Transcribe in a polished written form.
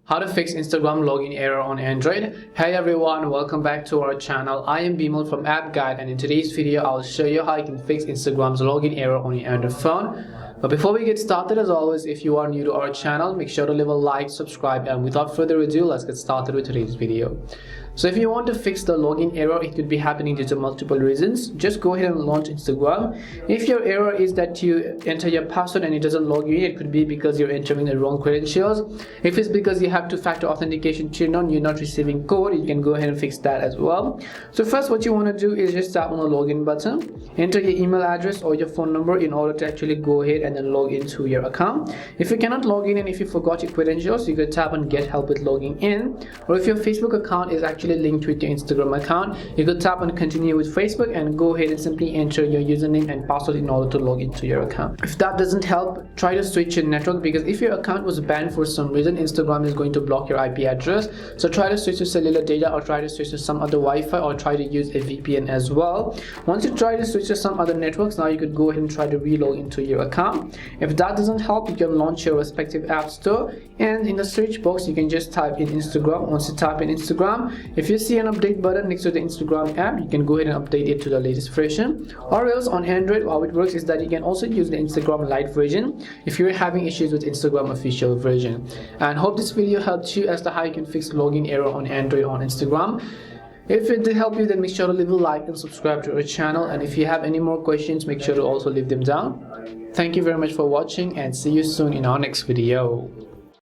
How to fix Instagram login error on Android. Hey everyone, welcome back to our channel. I am Bimal from App Guide, and in today's video I'll show you how you can fix Instagram's login error on your Android phone. But before we get started, as always, if you are new to our channel, make sure to leave a like, subscribe, and without further ado, let's get started with today's video. So if you want to fix the login error, it could be happening due to multiple reasons. Just go ahead and launch Instagram. If your error is that you enter your password and it doesn't log you in, it could be because you're entering the wrong credentials. If it's because you have two-factor authentication turned on, you're not receiving code, you can go ahead and fix that as well. So first, what you want to do is just tap on the login button, enter your email address or your phone number in order to actually go ahead and then log into your account. If you cannot log in and if you forgot your credentials, you could tap on get help with logging in. Or if your Facebook account is actually linked with your Instagram account, you could tap on continue with Facebook and go ahead and simply enter your username and password in order to log into your account. If that doesn't help, try to switch your network, because if your account was banned for some reason, Instagram is going to block your IP address. So try to switch to cellular data, or try to switch to some other Wi-Fi, or try to use a VPN as well. Once you try to switch to some other networks, now you could go ahead and try to relog into your account. If that doesn't help, you can launch your respective app store, and in the search box you can just type in Instagram. Once you type in Instagram, if you see an update button next to the Instagram app, you can go ahead and update it to the latest version. Or else on Android, how it works is that you can also use the Instagram Lite version if you're having issues with Instagram official version. And hope this video helped you as to how you can fix login error on Android on Instagram. If it did help you, then make sure to leave a like and subscribe to our channel. And if you have any more questions, make sure to also leave them down. Thank you very much for watching, and see you soon in our next video.